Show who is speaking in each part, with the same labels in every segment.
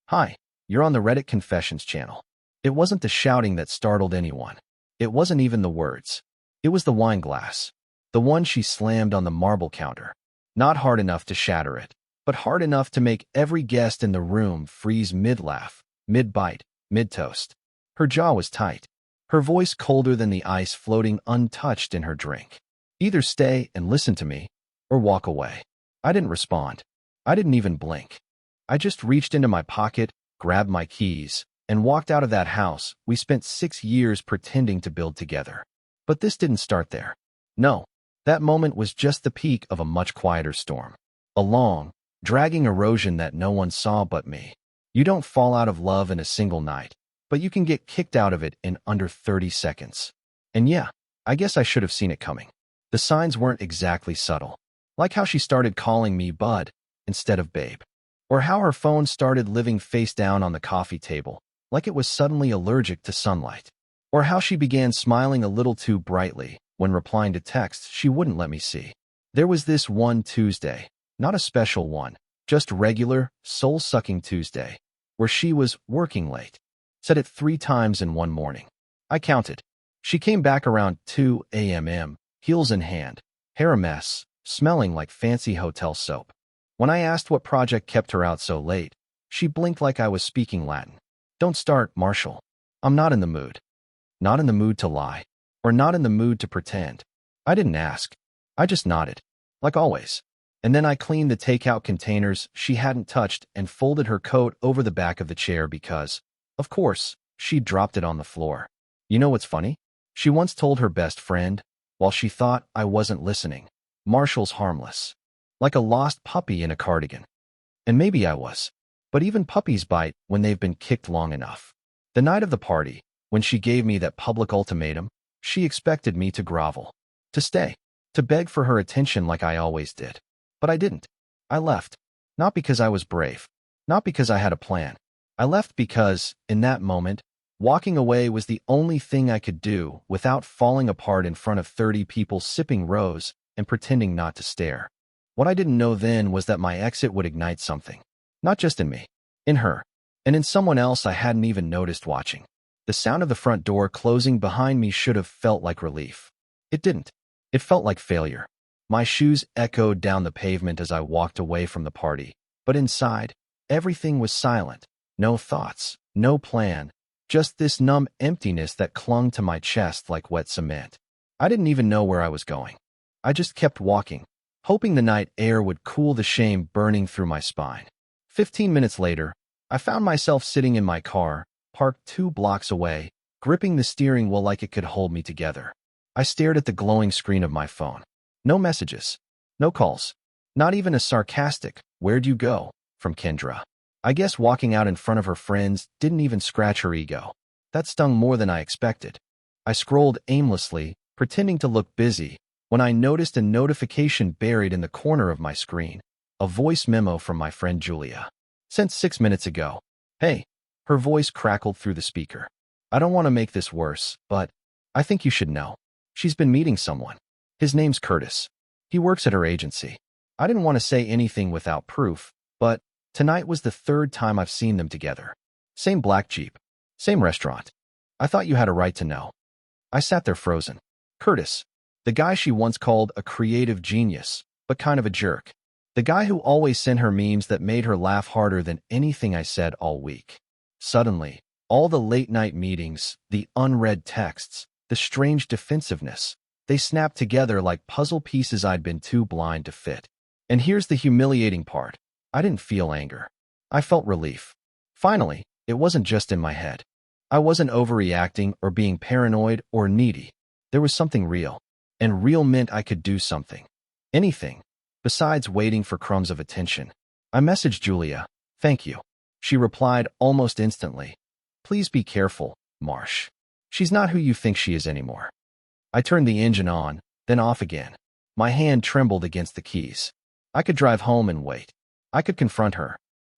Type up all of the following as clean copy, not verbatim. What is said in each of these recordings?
Speaker 1: Hi, you're on the Reddit Confessions channel. It wasn't the shouting that startled anyone. It wasn't even the words. It was the wine glass. The one she slammed on the marble counter. Not hard enough to shatter it, but hard enough to make every guest in the room freeze mid-laugh, mid-bite, mid-toast. Her jaw was tight. Her voice colder than the ice floating untouched in her drink. Either stay and listen to me, or walk away. I didn't respond. I didn't even blink. I just reached into my pocket, grabbed my keys, and walked out of that house we spent 6 years pretending to build together. But this didn't start there. No, that moment was just the peak of a much quieter storm. A long, dragging erosion that no one saw but me. You don't fall out of love in a single night, but you can get kicked out of it in under 30 seconds. And yeah, I guess I should have seen it coming. The signs weren't exactly subtle. Like how she started calling me bud instead of babe. Or how her phone started living face down on the coffee table, like it was suddenly allergic to sunlight. Or how she began smiling a little too brightly when replying to texts she wouldn't let me see. There was this one Tuesday, not a special one, just regular, soul-sucking Tuesday, where she was working late. Said it 3 times in one morning. I counted. She came back around 2 a.m., heels in hand, hair a mess, smelling like fancy hotel soap. When I asked what project kept her out so late, she blinked like I was speaking Latin. Don't start, Marshall. I'm not in the mood. Not in the mood to lie. Or not in the mood to pretend. I didn't ask. I just nodded. Like always. And then I cleaned the takeout containers she hadn't touched and folded her coat over the back of the chair because, of course, she'd dropped it on the floor. You know what's funny? She once told her best friend, while she thought I wasn't listening, Marshall's harmless. Like a lost puppy in a cardigan. And maybe I was. But even puppies bite when they've been kicked long enough. The night of the party, when she gave me that public ultimatum, she expected me to grovel. To stay. To beg for her attention like I always did. But I didn't. I left. Not because I was brave. Not because I had a plan. I left because, in that moment, walking away was the only thing I could do without falling apart in front of 30 people sipping rose and pretending not to stare. What I didn't know then was that my exit would ignite something. Not just in me. In her. And in someone else I hadn't even noticed watching. The sound of the front door closing behind me should have felt like relief. It didn't. It felt like failure. My shoes echoed down the pavement as I walked away from the party. But inside, everything was silent. No thoughts. No plan. Just this numb emptiness that clung to my chest like wet cement. I didn't even know where I was going. I just kept walking, hoping the night air would cool the shame burning through my spine. 15 minutes later, I found myself sitting in my car, parked 2 blocks away, gripping the steering wheel like it could hold me together. I stared at the glowing screen of my phone. No messages. No calls. Not even a sarcastic, "Where'd you go?" from Kendra. I guess walking out in front of her friends didn't even scratch her ego. That stung more than I expected. I scrolled aimlessly, pretending to look busy, when I noticed a notification buried in the corner of my screen. A voice memo from my friend Julia. Sent 6 minutes ago. Hey. Her voice crackled through the speaker. I don't want to make this worse, but I think you should know. She's been meeting someone. His name's Curtis. He works at her agency. I didn't want to say anything without proof, but tonight was the 3rd time I've seen them together. Same black Jeep. Same restaurant. I thought you had a right to know. I sat there frozen. Curtis. The guy she once called a creative genius, but kind of a jerk. The guy who always sent her memes that made her laugh harder than anything I said all week. Suddenly, all the late-night meetings, the unread texts, the strange defensiveness, they snapped together like puzzle pieces I'd been too blind to fit. And here's the humiliating part. I didn't feel anger. I felt relief. Finally, it wasn't just in my head. I wasn't overreacting or being paranoid or needy. There was something real. And real meant I could do something. Anything. Besides waiting for crumbs of attention. I messaged Julia. Thank you. She replied almost instantly. Please be careful, Marsh. She's not who you think she is anymore. I turned the engine on, then off again. My hand trembled against the keys. I could drive home and wait. I could confront her.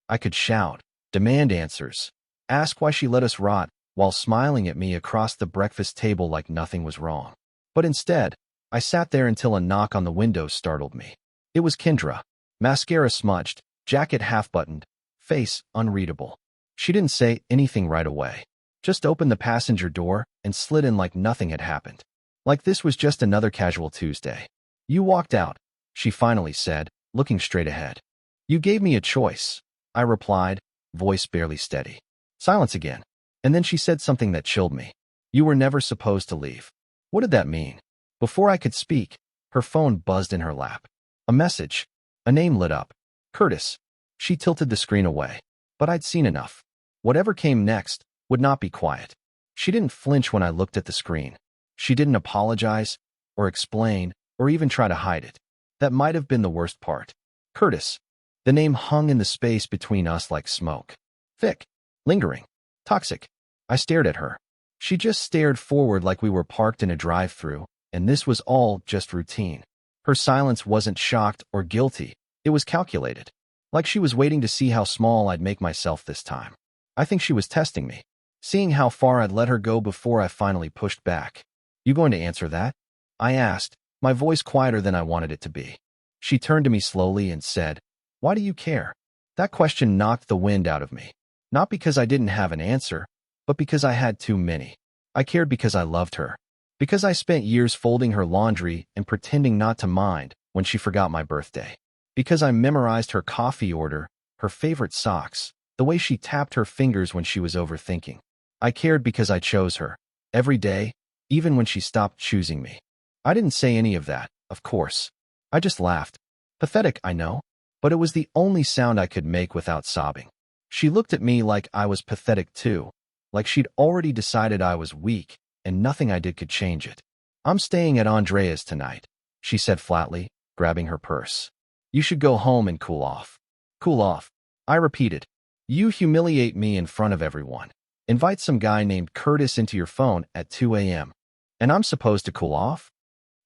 Speaker 1: I could shout, demand answers, ask why she let us rot while smiling at me across the breakfast table like nothing was wrong. But instead, I sat there until a knock on the window startled me. It was Kendra. Mascara smudged, jacket half-buttoned, face unreadable. She didn't say anything right away. Just opened the passenger door and slid in like nothing had happened. Like this was just another casual Tuesday. You walked out, she finally said, looking straight ahead. You gave me a choice, I replied, voice barely steady. Silence again. And then she said something that chilled me. You were never supposed to leave. What did that mean? Before I could speak, her phone buzzed in her lap. A message. A name lit up. Curtis. She tilted the screen away. But I'd seen enough. Whatever came next would not be quiet. She didn't flinch when I looked at the screen. She didn't apologize, or explain, or even try to hide it. That might have been the worst part. Curtis. The name hung in the space between us like smoke. Thick. Lingering. Toxic. I stared at her. She just stared forward like we were parked in a drive-thru, and this was all just routine. Her silence wasn't shocked or guilty. It was calculated. Like she was waiting to see how small I'd make myself this time. I think she was testing me, seeing how far I'd let her go before I finally pushed back. You going to answer that? I asked, my voice quieter than I wanted it to be. She turned to me slowly and said, Why do you care? That question knocked the wind out of me. Not because I didn't have an answer, but because I had too many. I cared because I loved her. Because I spent years folding her laundry and pretending not to mind when she forgot my birthday. Because I memorized her coffee order, her favorite socks, the way she tapped her fingers when she was overthinking. I cared because I chose her. Every day, even when she stopped choosing me. I didn't say any of that, of course. I just laughed. Pathetic, I know, but it was the only sound I could make without sobbing. She looked at me like I was pathetic too, like she'd already decided I was weak, and nothing I did could change it. I'm staying at Andrea's tonight, she said flatly, grabbing her purse. You should go home and cool off. Cool off, I repeated. You humiliate me in front of everyone. Invite some guy named Curtis into your phone at 2 a.m. And I'm supposed to cool off?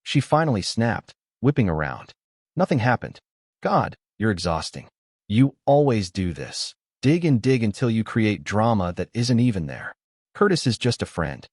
Speaker 1: She finally snapped, whipping around. Nothing happened. God, you're exhausting. You always do this. Dig and dig until you create drama that isn't even there. Curtis is just a friend.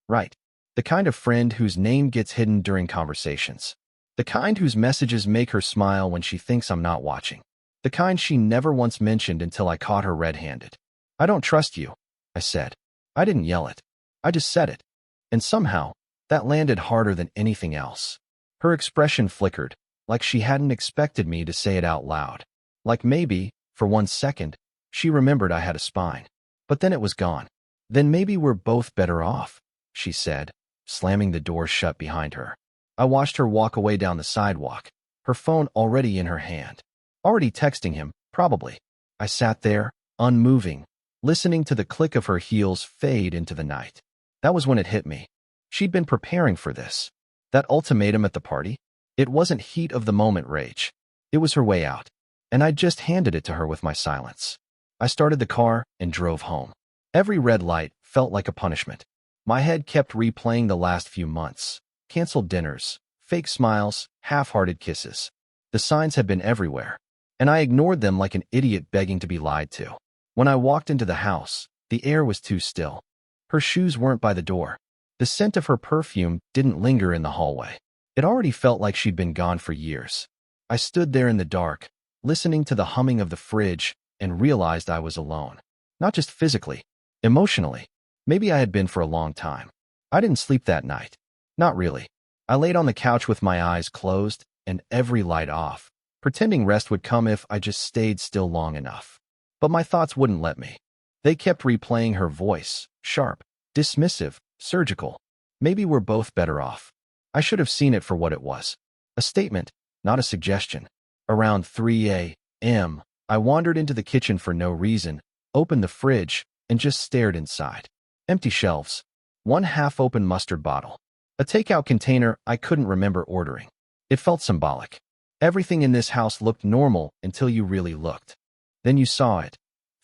Speaker 1: Right. The kind of friend whose name gets hidden during conversations. The kind whose messages make her smile when she thinks I'm not watching. The kind she never once mentioned until I caught her red-handed. I don't trust you, I said. I didn't yell it. I just said it. And somehow, that landed harder than anything else. Her expression flickered, like she hadn't expected me to say it out loud. Like maybe, for 1 second, she remembered I had a spine. But then it was gone. Then maybe we're both better off, she said, slamming the door shut behind her. I watched her walk away down the sidewalk, her phone already in her hand. Already texting him, probably. I sat there, unmoving, listening to the click of her heels fade into the night. That was when it hit me. She'd been preparing for this. That ultimatum at the party? It wasn't heat of the moment rage. It was her way out. And I just handed it to her with my silence. I started the car and drove home. Every red light felt like a punishment. My head kept replaying the last few months. Canceled dinners, fake smiles, half-hearted kisses. The signs had been everywhere, and I ignored them like an idiot begging to be lied to. When I walked into the house, the air was too still. Her shoes weren't by the door. The scent of her perfume didn't linger in the hallway. It already felt like she'd been gone for years. I stood there in the dark, listening to the humming of the fridge, and realized I was alone. Not just physically, emotionally. Maybe I had been for a long time. I didn't sleep that night. Not really. I laid on the couch with my eyes closed and every light off, pretending rest would come if I just stayed still long enough. But my thoughts wouldn't let me. They kept replaying her voice, sharp, dismissive, surgical. Maybe we're both better off. I should have seen it for what it was. A statement, not a suggestion. Around 3 a.m., I wandered into the kitchen for no reason, opened the fridge, and just stared inside. Empty shelves. One half-open mustard bottle. A takeout container I couldn't remember ordering. It felt symbolic. Everything in this house looked normal until you really looked. Then you saw it.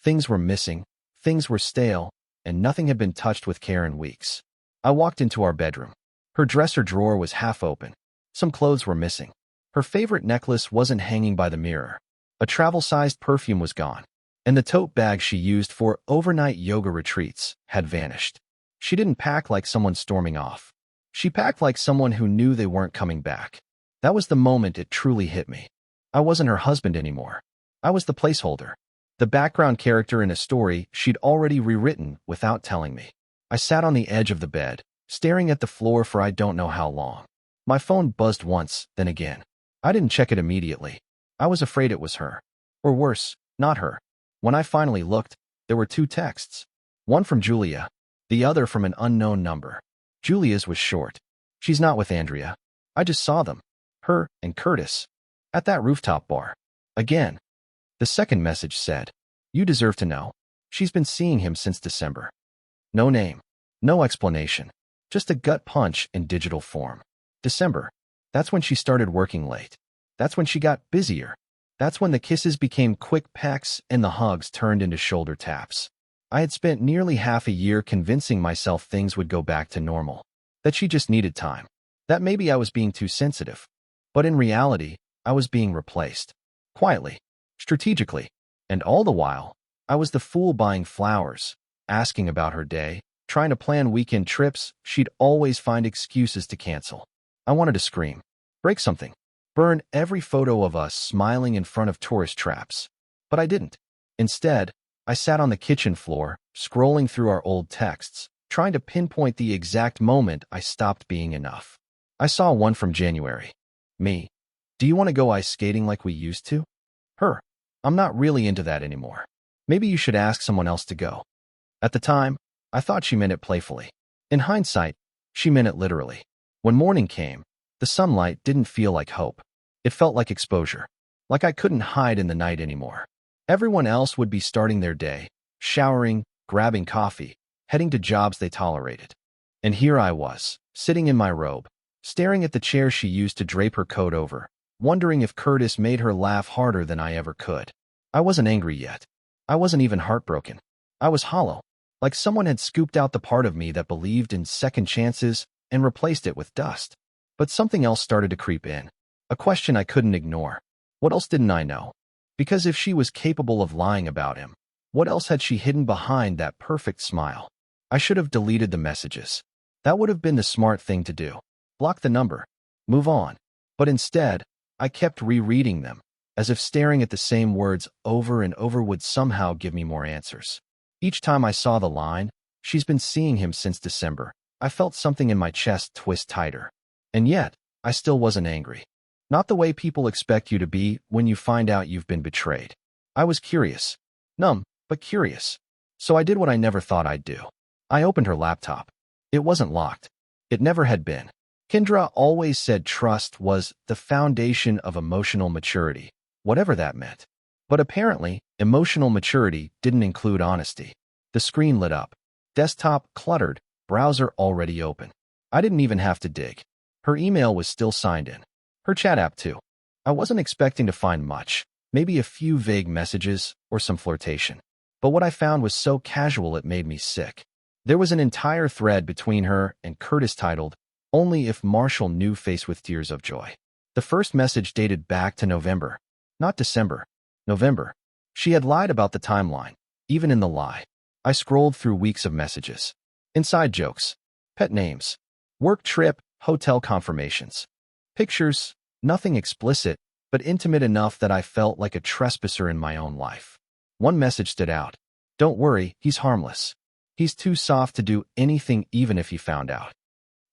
Speaker 1: Things were missing, things were stale, and nothing had been touched with care in weeks. I walked into our bedroom. Her dresser drawer was half open. Some clothes were missing. Her favorite necklace wasn't hanging by the mirror. A travel-sized perfume was gone. And the tote bag she used for overnight yoga retreats had vanished. She didn't pack like someone storming off. She packed like someone who knew they weren't coming back. That was the moment it truly hit me. I wasn't her husband anymore. I was the placeholder. The background character in a story she'd already rewritten without telling me. I sat on the edge of the bed, staring at the floor for I don't know how long. My phone buzzed once, then again. I didn't check it immediately. I was afraid it was her. Or worse, not her. When I finally looked, there were 2 texts. One from Julia, the other from an unknown number. Julia's was short. She's not with Andrea. I just saw them. Her and Curtis. At that rooftop bar. Again. The second message said, "You deserve to know. She's been seeing him since December." No name. No explanation. Just a gut punch in digital form. December. That's when she started working late. That's when she got busier. That's when the kisses became quick pecks and the hugs turned into shoulder taps. I had spent nearly half a year convincing myself things would go back to normal. That she just needed time. That maybe I was being too sensitive. But in reality, I was being replaced. Quietly. Strategically. And all the while, I was the fool buying flowers, asking about her day, trying to plan weekend trips she'd always find excuses to cancel. I wanted to scream. Break something. Burn every photo of us smiling in front of tourist traps. But I didn't. Instead, I sat on the kitchen floor, scrolling through our old texts, trying to pinpoint the exact moment I stopped being enough. I saw one from January. Me. Do you want to go ice skating like we used to? Her. I'm not really into that anymore. Maybe you should ask someone else to go. At the time, I thought she meant it playfully. In hindsight, she meant it literally. When morning came, the sunlight didn't feel like hope. It felt like exposure. Like I couldn't hide in the night anymore. Everyone else would be starting their day, showering, grabbing coffee, heading to jobs they tolerated. And here I was, sitting in my robe, staring at the chair she used to drape her coat over, wondering if Curtis made her laugh harder than I ever could. I wasn't angry yet. I wasn't even heartbroken. I was hollow, like someone had scooped out the part of me that believed in second chances and replaced it with dust. But something else started to creep in. A question I couldn't ignore. What else didn't I know? Because if she was capable of lying about him, what else had she hidden behind that perfect smile? I should have deleted the messages. That would have been the smart thing to do. Block the number. Move on. But instead, I kept rereading them, as if staring at the same words over and over would somehow give me more answers. Each time I saw the line, "She's been seeing him since December," I felt something in my chest twist tighter. And yet, I still wasn't angry. Not the way people expect you to be when you find out you've been betrayed. I was curious. Numb, but curious. So I did what I never thought I'd do. I opened her laptop. It wasn't locked. It never had been. Kendra always said trust was the foundation of emotional maturity, whatever that meant. But apparently, emotional maturity didn't include honesty. The screen lit up. Desktop cluttered, browser already open. I didn't even have to dig. Her email was still signed in. Her chat app too. I wasn't expecting to find much, maybe a few vague messages or some flirtation. But what I found was so casual it made me sick. There was an entire thread between her and Curtis titled, "Only if Marshall knew," faced with tears of joy. The first message dated back to November. Not December. November. She had lied about the timeline, even in the lie. I scrolled through weeks of messages. Inside jokes. Pet names. Work trip, hotel confirmations. Pictures, nothing explicit, but intimate enough that I felt like a trespasser in my own life. One message stood out. "Don't worry, he's harmless. He's too soft to do anything even if he found out."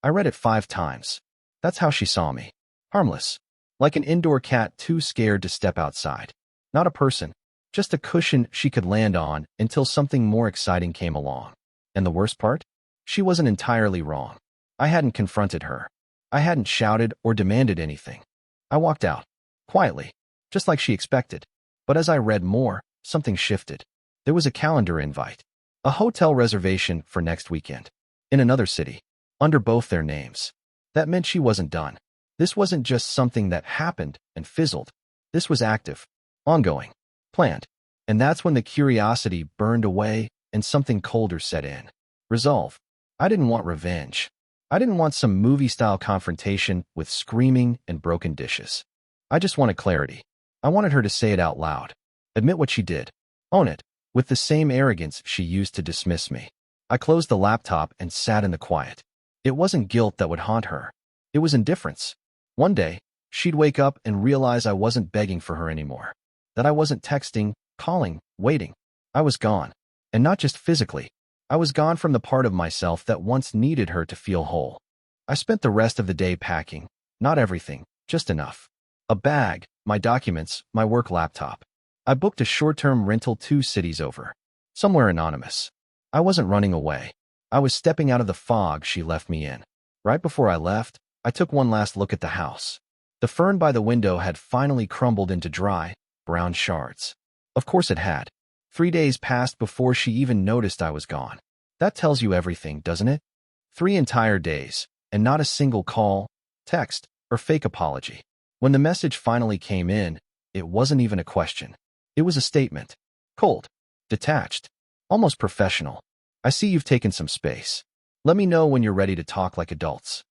Speaker 1: I read it 5 times. That's how she saw me. Harmless. Like an indoor cat too scared to step outside. Not a person. Just a cushion she could land on until something more exciting came along. And the worst part? She wasn't entirely wrong. I hadn't confronted her. I hadn't shouted or demanded anything. I walked out. Quietly. Just like she expected. But as I read more, something shifted. There was a calendar invite. A hotel reservation for next weekend. In another city. Under both their names. That meant she wasn't done. This wasn't just something that happened and fizzled. This was active. Ongoing. Planned. And that's when the curiosity burned away and something colder set in. Resolve. I didn't want revenge. I didn't want some movie-style confrontation with screaming and broken dishes. I just wanted clarity. I wanted her to say it out loud. Admit what she did. Own it. With the same arrogance she used to dismiss me. I closed the laptop and sat in the quiet. It wasn't guilt that would haunt her. It was indifference. One day, she'd wake up and realize I wasn't begging for her anymore. That I wasn't texting, calling, waiting. I was gone. And not just physically. I was gone from the part of myself that once needed her to feel whole. I spent the rest of the day packing. Not everything, just enough. A bag, my documents, my work laptop. I booked a short-term rental 2 cities over. Somewhere anonymous. I wasn't running away. I was stepping out of the fog she left me in. Right before I left, I took one last look at the house. The fern by the window had finally crumbled into dry, brown shards. Of course it had. 3 days passed before she even noticed I was gone. That tells you everything, doesn't it? 3 entire days, and not a single call, text, or fake apology. When the message finally came in, it wasn't even a question. It was a statement. Cold. Detached. Almost professional. I see you've taken some space. Let me know when you're ready to talk like adults.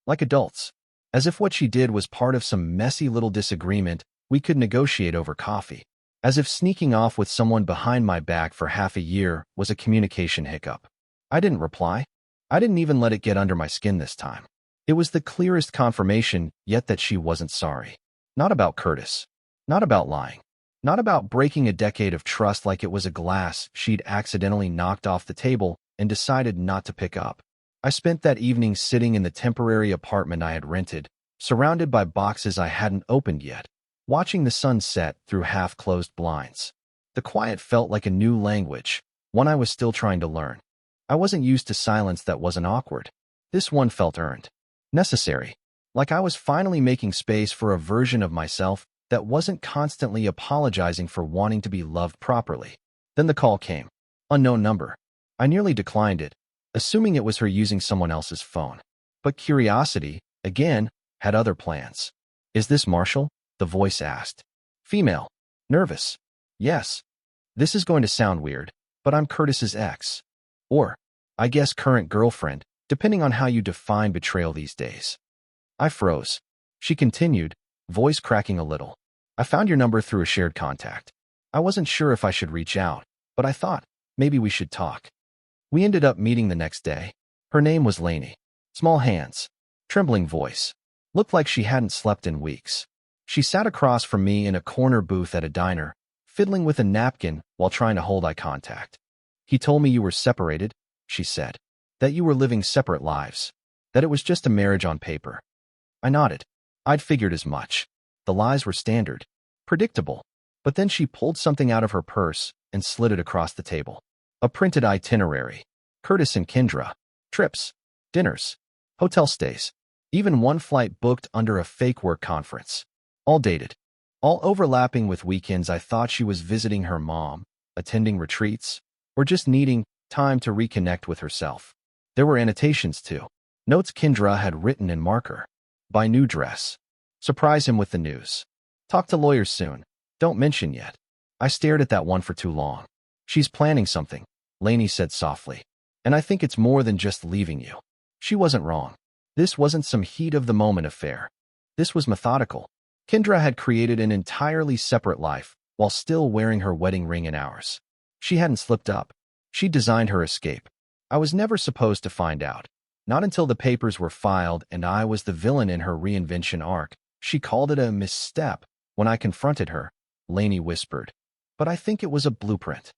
Speaker 1: Like adults. As if what she did was part of some messy little disagreement we could negotiate over coffee. As if sneaking off with someone behind my back for half a year was a communication hiccup. I didn't reply. I didn't even let it get under my skin this time. It was the clearest confirmation yet that she wasn't sorry. Not about Curtis. Not about lying. Not about breaking a decade of trust like it was a glass she'd accidentally knocked off the table and decided not to pick up. I spent that evening sitting in the temporary apartment I had rented, surrounded by boxes I hadn't opened yet, watching the sun set through half-closed blinds. The quiet felt like a new language, one I was still trying to learn. I wasn't used to silence that wasn't awkward. This one felt earned. Necessary. Like I was finally making space for a version of myself that wasn't constantly apologizing for wanting to be loved properly. Then the call came. Unknown number. I nearly declined it, assuming it was her using someone else's phone. But curiosity, again, had other plans. Is this Marshall? The voice asked. Female. Nervous. Yes. This is going to sound weird, but I'm Curtis's ex. Or, I guess current girlfriend, depending on how you define betrayal these days. I froze. She continued, voice cracking a little. I found your number through a shared contact. I wasn't sure if I should reach out, but I thought, maybe we should talk. We ended up meeting the next day. Her name was Lainey. Small hands. Trembling voice. Looked like she hadn't slept in weeks. She sat across from me in a corner booth at a diner, fiddling with a napkin while trying to hold eye contact. He told me you were separated, she said. That you were living separate lives. That it was just a marriage on paper. I nodded. I'd figured as much. The lies were standard. Predictable. But then she pulled something out of her purse and slid it across the table. A printed itinerary. Curtis and Kendra. Trips. Dinners. Hotel stays. Even one flight booked under a fake work conference. All dated. All overlapping with weekends I thought she was visiting her mom, attending retreats, or just needing time to reconnect with herself. There were annotations too. Notes Kendra had written in marker. Buy new dress. Surprise him with the news. Talk to lawyers soon. Don't mention yet. I stared at that one for too long. She's planning something, Lainey said softly. And I think it's more than just leaving you. She wasn't wrong. This wasn't some heat-of-the-moment affair. This was methodical. Kendra had created an entirely separate life while still wearing her wedding ring in ours. She hadn't slipped up. She designed her escape. I was never supposed to find out. Not until the papers were filed and I was the villain in her reinvention arc. She called it a misstep. When I confronted her, Lainey whispered. But I think it was a blueprint.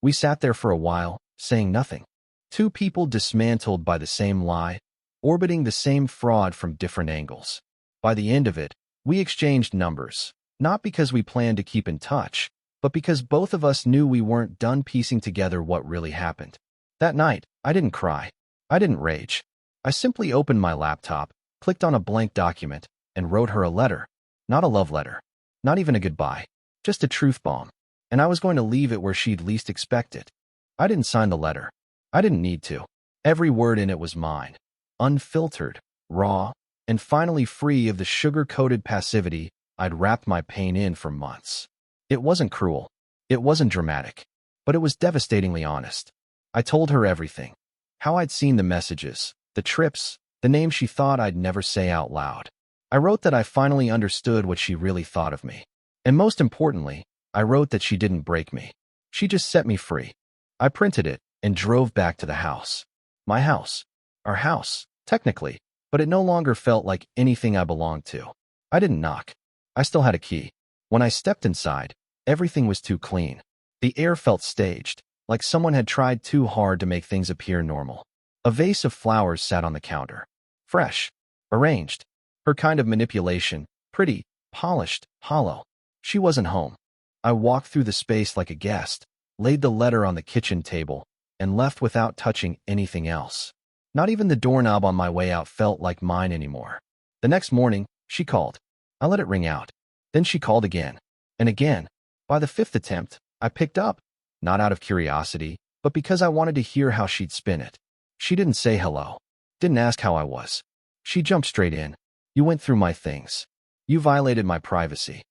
Speaker 1: We sat there for a while, saying nothing. Two people dismantled by the same lie, orbiting the same fraud from different angles. By the end of it, we exchanged numbers, not because we planned to keep in touch, but because both of us knew we weren't done piecing together what really happened. That night, I didn't cry. I didn't rage. I simply opened my laptop, clicked on a blank document, and wrote her a letter. Not a love letter. Not even a goodbye. Just a truth bomb. And I was going to leave it where she'd least expect it. I didn't sign the letter. I didn't need to. Every word in it was mine. Unfiltered, raw, and finally free of the sugar-coated passivity I'd wrapped my pain in for months. It wasn't cruel. It wasn't dramatic. But it was devastatingly honest. I told her everything. How I'd seen the messages, the trips, the names she thought I'd never say out loud. I wrote that I finally understood what she really thought of me. And most importantly, I wrote that she didn't break me. She just set me free. I printed it and drove back to the house. My house. Our house, technically, but it no longer felt like anything I belonged to. I didn't knock. I still had a key. When I stepped inside, Everything was too clean. The air felt staged, like someone had tried too hard to make things appear normal. A vase of flowers sat on the counter. Fresh. Arranged. Her kind of manipulation. Pretty. Polished. Hollow. She wasn't home. I walked through the space like a guest, laid the letter on the kitchen table, and left without touching anything else. Not even the doorknob on my way out felt like mine anymore. The next morning, she called. I let it ring out. Then she called again. And again. By the fifth attempt, I picked up. Not out of curiosity, but because I wanted to hear how she'd spin it. She didn't say hello. Didn't ask how I was. She jumped straight in. You went through my things. You violated my privacy.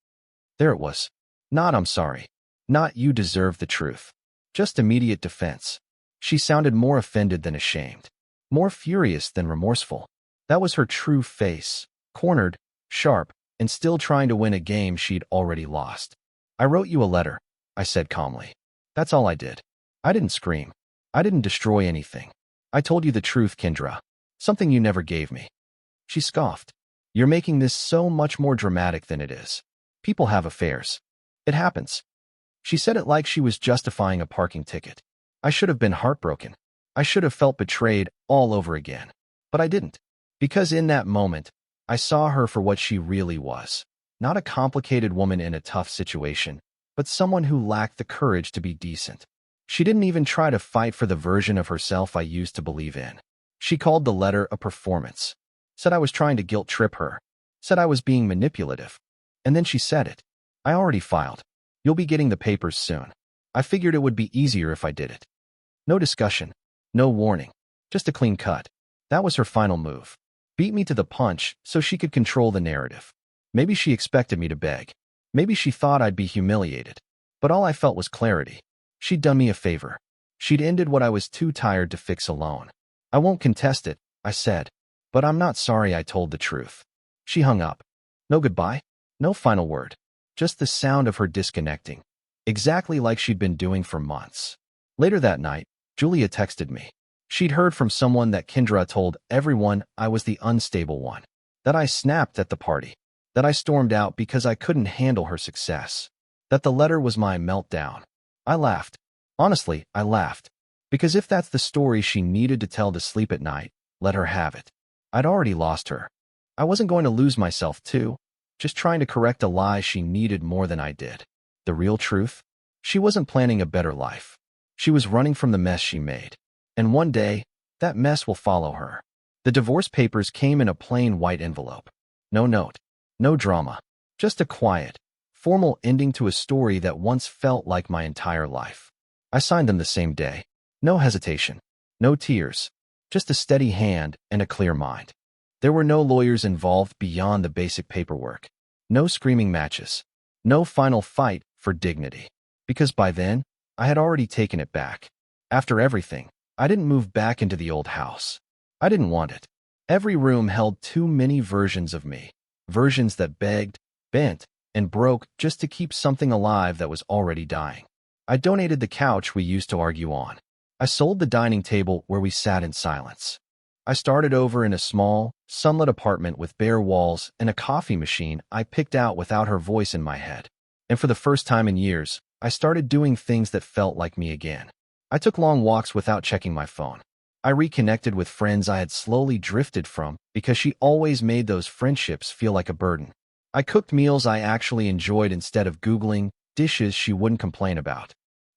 Speaker 1: There it was. Not I'm sorry. Not you deserve the truth. Just immediate defense. She sounded more offended than ashamed. More furious than remorseful. That was her true face. Cornered, sharp, and still trying to win a game she'd already lost. I wrote you a letter, I said calmly. That's all I did. I didn't scream. I didn't destroy anything. I told you the truth, Kendra. Something you never gave me. She scoffed. You're making this so much more dramatic than it is. People have affairs. It happens. She said it like she was justifying a parking ticket. I should have been heartbroken. I should have felt betrayed all over again. But I didn't. Because in that moment, I saw her for what she really was. Not a complicated woman in a tough situation, but someone who lacked the courage to be decent. She didn't even try to fight for the version of herself I used to believe in. She called the letter a performance. Said I was trying to guilt trip her. Said I was being manipulative. And then she said it. I already filed. You'll be getting the papers soon. I figured it would be easier if I did it. No discussion. No warning. Just a clean cut. That was her final move. Beat me to the punch so she could control the narrative. Maybe she expected me to beg. Maybe she thought I'd be humiliated. But all I felt was clarity. She'd done me a favor. She'd ended what I was too tired to fix alone. I won't contest it, I said. But I'm not sorry I told the truth. She hung up. No goodbye. No final word. Just the sound of her disconnecting. Exactly like she'd been doing for months. Later that night, Julia texted me. She'd heard from someone that Kendra told everyone I was the unstable one. That I snapped at the party. That I stormed out because I couldn't handle her success. That the letter was my meltdown. I laughed. Honestly, I laughed. Because if that's the story she needed to tell to sleep at night, let her have it. I'd already lost her. I wasn't going to lose myself too. Just trying to correct a lie she needed more than I did. The real truth? She wasn't planning a better life. She was running from the mess she made. And one day, that mess will follow her. The divorce papers came in a plain white envelope. No note. No drama. Just a quiet, formal ending to a story that once felt like my entire life. I signed them the same day. No hesitation. No tears. Just a steady hand and a clear mind. There were no lawyers involved beyond the basic paperwork. No screaming matches. No final fight for dignity. Because by then, I had already taken it back. After everything, I didn't move back into the old house. I didn't want it. Every room held too many versions of me. Versions that begged, bent, and broke just to keep something alive that was already dying. I donated the couch we used to argue on. I sold the dining table where we sat in silence. I started over in a small, sunlit apartment with bare walls and a coffee machine I picked out without her voice in my head. And for the first time in years, I started doing things that felt like me again. I took long walks without checking my phone. I reconnected with friends I had slowly drifted from because she always made those friendships feel like a burden. I cooked meals I actually enjoyed instead of Googling dishes she wouldn't complain about.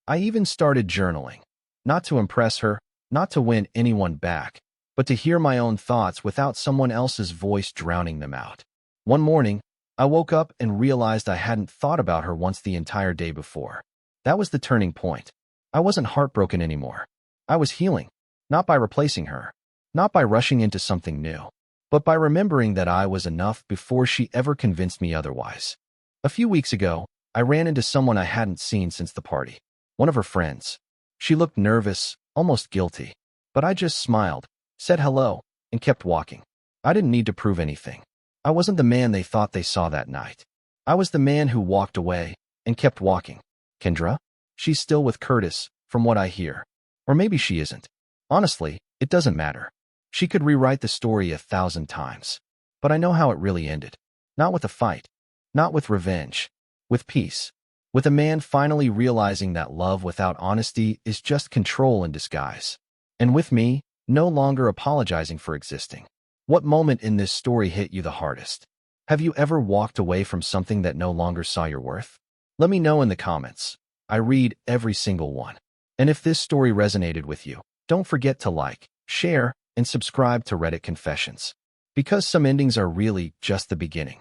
Speaker 1: I even started journaling. Not to impress her, not to win anyone back, but to hear my own thoughts without someone else's voice drowning them out. One morning, I woke up and realized I hadn't thought about her once the entire day before. That was the turning point. I wasn't heartbroken anymore. I was healing. Not by replacing her, not by rushing into something new, but by remembering that I was enough before she ever convinced me otherwise. A few weeks ago, I ran into someone I hadn't seen since the party. One of her friends. She looked nervous, almost guilty. But I just smiled, said hello, and kept walking. I didn't need to prove anything. I wasn't the man they thought they saw that night. I was the man who walked away and kept walking. Kendra? She's still with Curtis, from what I hear. Or maybe she isn't. Honestly, it doesn't matter. She could rewrite the story 1,000 times. But I know how it really ended. Not with a fight. Not with revenge. With peace. with a man finally realizing that love without honesty is just control in disguise. And with me, no longer apologizing for existing. What moment in this story hit you the hardest? Have you ever walked away from something that no longer saw your worth? Let me know in the comments. I read every single one. And if this story resonated with you, don't forget to like, share, and subscribe to Reddit Confessions. Because some endings are really just the beginning.